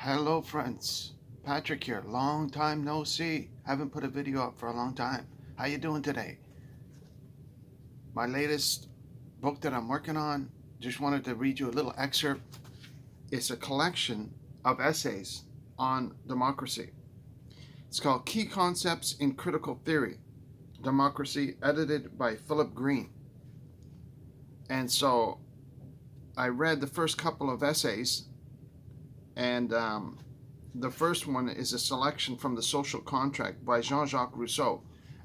Hello friends, Patrick here. Long time no see. Haven't put a video up for a long time. How you doing today? My latest book that I'm working on, just wanted to read you a little excerpt. It's a collection of essays on democracy. It's called Key Concepts in Critical Theory, Democracy, edited by Philip Green. And so I read the first couple of essays, and the first one is a selection from The Social Contract by Jean-Jacques Rousseau,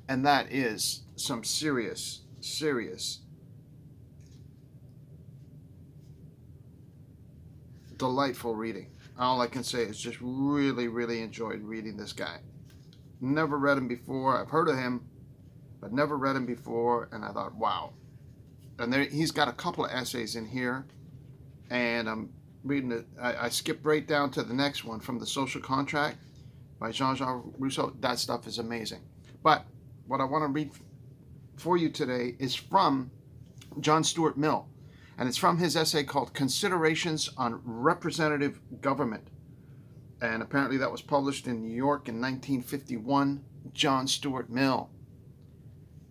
and that is some serious delightful reading. All I can say is just really enjoyed reading this guy. Never read him before. I've heard of him, but never read him before, and I thought, wow. And he's got a couple of essays in here, and I'm reading it. I skipped right down to the next one, from The Social Contract by Jean-Jacques Rousseau. That stuff is amazing. But what I want to read for you today is from John Stuart Mill, and it's from his essay called Considerations on Representative Government. And apparently that was published in New York in 1951. John Stuart Mill,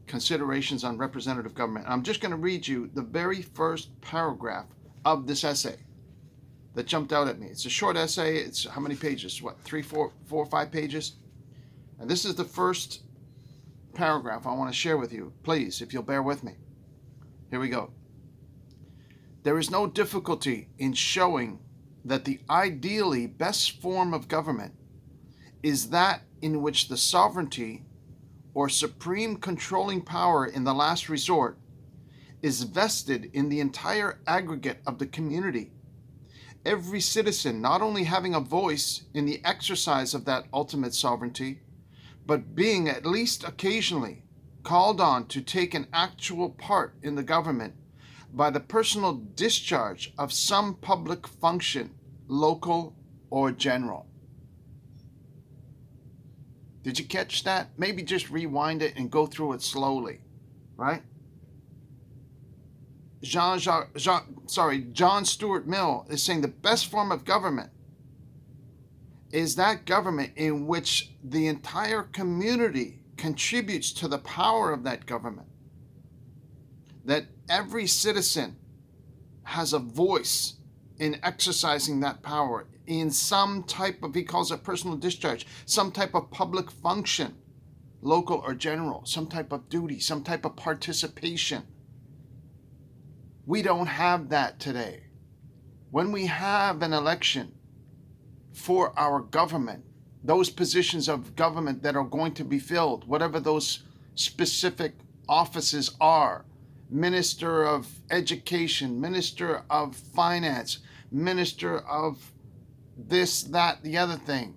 Considerations on Representative Government. I'm just going to read you the very first paragraph of this essay that jumped out at me. It's a short essay. It's how many pages? What, 3, 4, 5 pages? And this is the first paragraph I want to share with you. Please, if you'll bear with me. Here we go. There is no difficulty in showing that the ideally best form of government is that in which the sovereignty or supreme controlling power in the last resort is vested in the entire aggregate of the community. Every citizen not only having a voice in the exercise of that ultimate sovereignty, but being at least occasionally called on to take an actual part in the government by the personal discharge of some public function, local or general. Did you catch that? Maybe just rewind it and go through it slowly, right? John Stuart Mill is saying the best form of government is that government in which the entire community contributes to the power of that government. That every citizen has a voice in exercising that power in some type of, he calls it personal discharge, some type of public function, local or general, some type of duty, some type of participation. We don't have that today. When we have an election for our government, those positions of government that are going to be filled, whatever those specific offices are, Minister of Education, Minister of Finance, Minister of this, that, the other thing,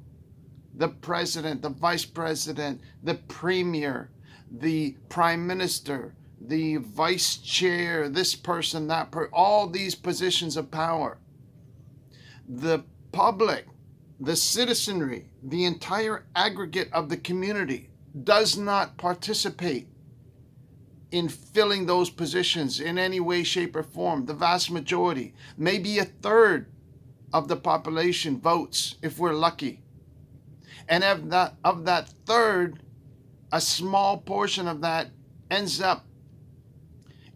the President, the Vice President, the Premier, the Prime Minister, the Vice Chair, this person, that person, all these positions of power. The public, the citizenry, the entire aggregate of the community does not participate in filling those positions in any way, shape, or form. The vast majority, maybe a third of the population votes if we're lucky. And of that third, a small portion of that ends up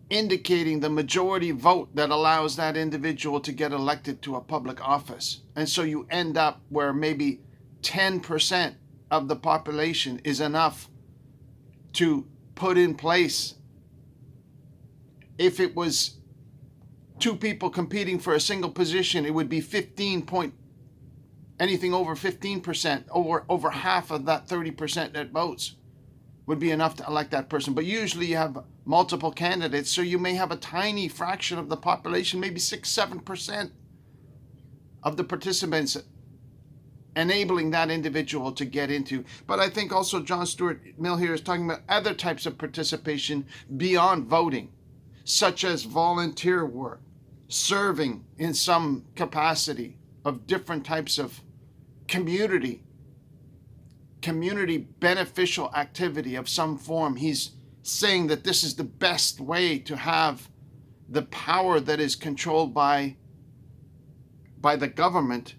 indicating the majority vote that allows that individual to get elected to a public office. And so you end up where maybe 10% of the population is enough to put in place. If it was two people competing for a single position, it would be anything over 15%, over half of that 30% that votes would be enough to elect that person. But usually you have multiple candidates, so you may have a tiny fraction of the population, maybe 6-7% of the participants enabling that individual to get into. But I think also John Stuart Mill here is talking about other types of participation beyond voting, such as volunteer work, serving in some capacity of different types of community beneficial activity of some form. He's saying that this is the best way to have the power that is controlled by the government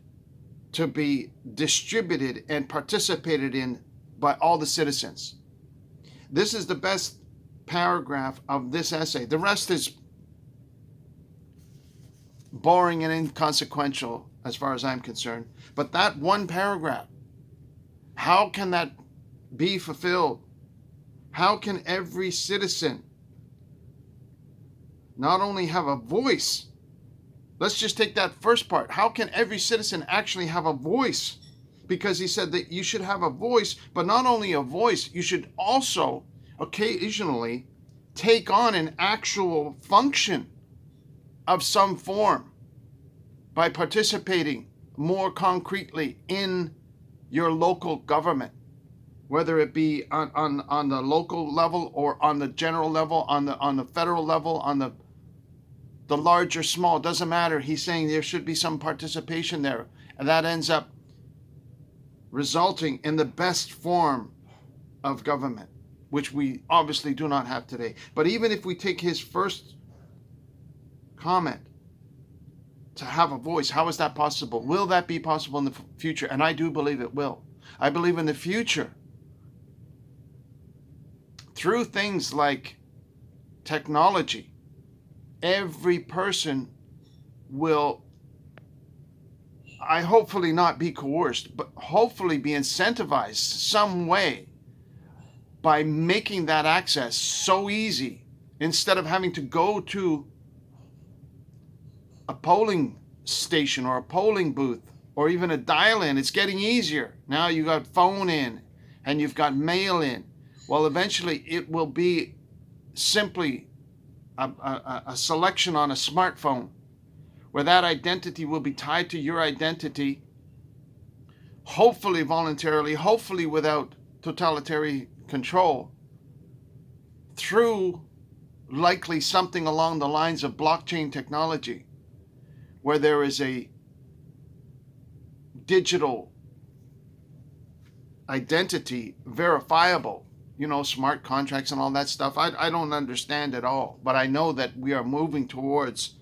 to be distributed and participated in by all the citizens. This is the best paragraph of this essay. The rest is boring and inconsequential as far as I'm concerned. But that one paragraph, how can that be fulfilled? How can every citizen not only have a voice? Let's just take that first part. How can every citizen actually have a voice? Because he said that you should have a voice, but not only a voice, you should also occasionally take on an actual function of some form by participating more concretely in your local government, whether it be on the local level or on the general level, on the federal level, on the large or small, doesn't matter. He's saying there should be some participation there, and that ends up resulting in the best form of government, which we obviously do not have today. But even if we take his first comment, to have a voice, how is that possible? Will that be possible in the future? And I do believe it will. I believe in the future, through things like technology, every person will, I hopefully not be coerced, but hopefully be incentivized some way by making that access so easy, instead of having to go to a polling station or a polling booth or even a dial-in. It's getting easier. Now you got phone in and you've got mail in. Well, eventually it will be simply a selection on a smartphone where that identity will be tied to your identity, hopefully voluntarily, hopefully without totalitarian control, through likely something along the lines of blockchain technology, where there is a digital identity verifiable, smart contracts and all that stuff. I don't understand at all, but I know that we are moving towards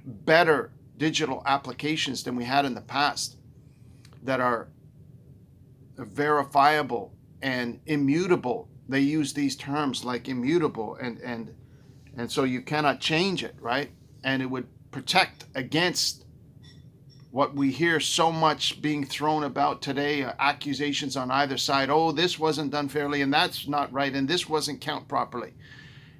better digital applications than we had in the past that are verifiable and immutable. They use these terms like immutable, and so you cannot change it, right? And it would protect against what we hear so much being thrown about today, accusations on either side. Oh, this wasn't done fairly, and that's not right, and this wasn't counted properly.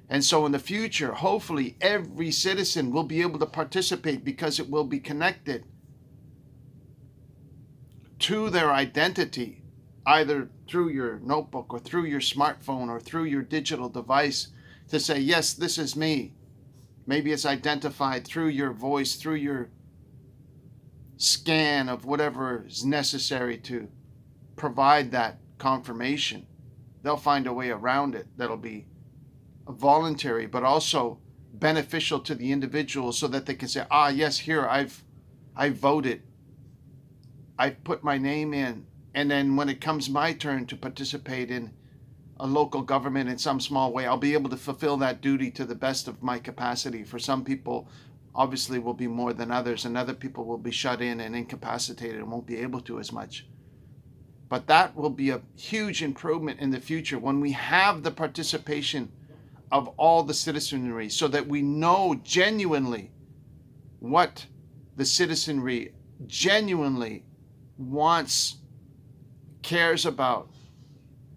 And so in the future, hopefully every citizen will be able to participate because it will be connected to their identity, either through your notebook or through your smartphone or through your digital device, to say, yes, this is me. Maybe it's identified through your voice, through your scan of whatever is necessary to provide that confirmation. They'll find a way around it that'll be voluntary, but also beneficial to the individual, so that they can say, yes, here, I've voted. I've put my name in. And then when it comes my turn to participate in a local government in some small way, I'll be able to fulfill that duty to the best of my capacity. For some people, obviously, will be more than others, and other people will be shut in and incapacitated and won't be able to as much. But that will be a huge improvement in the future when we have the participation of all the citizenry, so that we know genuinely what the citizenry genuinely wants, cares about,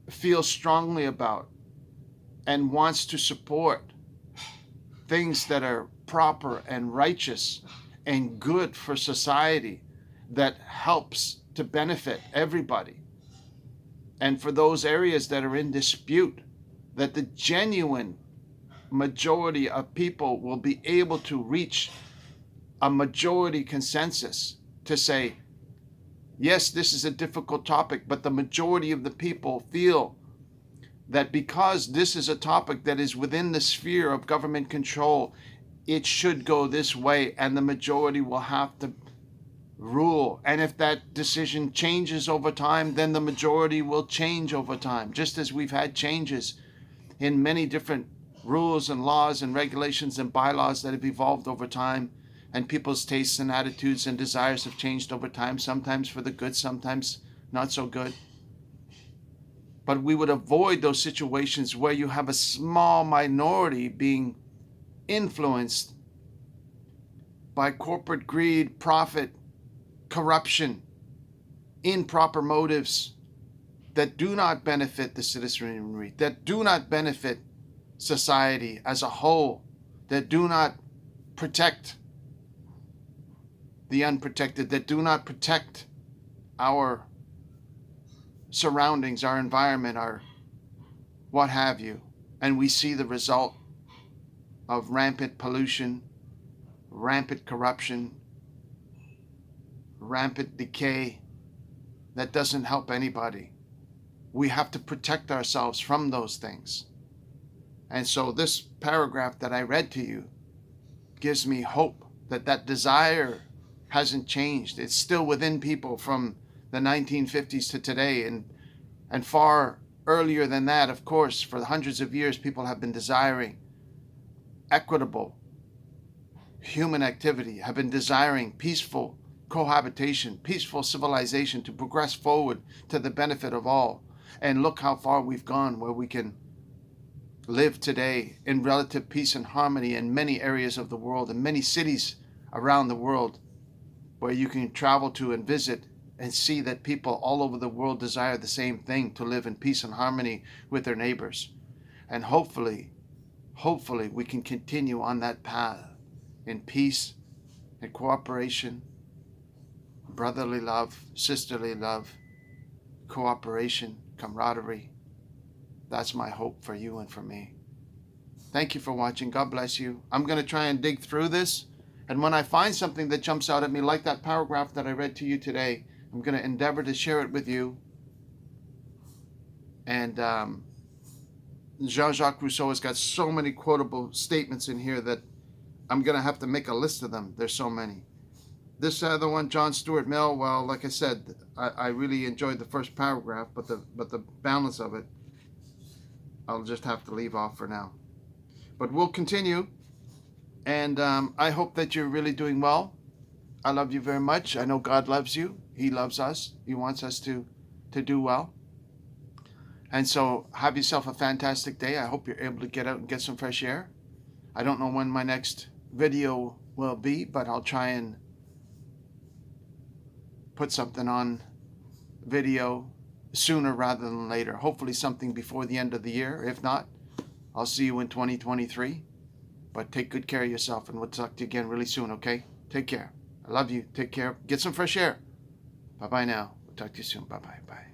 feels strongly about, and wants to support things that are proper and righteous and good for society, that helps to benefit everybody. And for those areas that are in dispute, that the genuine majority of people will be able to reach a majority consensus to say, yes, this is a difficult topic, but the majority of the people feel that because this is a topic that is within the sphere of government control, it should go this way, and the majority will have to rule. And if that decision changes over time, then the majority will change over time, just as we've had changes in many different rules and laws and regulations and bylaws that have evolved over time. and people's tastes and attitudes and desires have changed over time, sometimes for the good, sometimes not so good. But we would avoid those situations where you have a small minority being influenced by corporate greed, profit, corruption, improper motives that do not benefit the citizenry, that do not benefit society as a whole, that do not protect the unprotected, that do not protect our surroundings, our environment, our what have you. And we see the result of rampant pollution, rampant corruption, rampant decay that doesn't help anybody. We have to protect ourselves from those things. And so this paragraph that I read to you gives me hope that that desire hasn't changed. It's still within people from the 1950s to today, and far earlier than that, of course. For hundreds of years, people have been desiring equitable human activity, have been desiring peaceful cohabitation, peaceful civilization to progress forward to the benefit of all. And look how far we've gone, where we can live today in relative peace and harmony in many areas of the world, in many cities around the world, where you can travel to and visit and see that people all over the world desire the same thing, to live in peace and harmony with their neighbors. And hopefully we can continue on that path in peace and cooperation, brotherly love, sisterly love, cooperation, camaraderie. That's my hope for you and for me. Thank you for watching. God bless you. I'm going to try and dig through this. And when I find something that jumps out at me, like that paragraph that I read to you today, I'm going to endeavor to share it with you. And Jean-Jacques Rousseau has got so many quotable statements in here that I'm going to have to make a list of them. There's so many. This other one, John Stuart Mill, well, like I said, I really enjoyed the first paragraph, but the balance of it, I'll just have to leave off for now. But we'll continue, and I hope that you're really doing well. I love you very much. I know God loves you. He loves us. He wants us to do well. And so have yourself a fantastic day. I hope you're able to get out and get some fresh air. I don't know when my next video will be, but I'll try and put something on video sooner rather than later. Hopefully something before the end of the year. If not, I'll see you in 2023. But take good care of yourself, and we'll talk to you again really soon, okay? Take care. I love you. Take care. Get some fresh air. Bye-bye now. We'll talk to you soon. Bye-bye. Bye.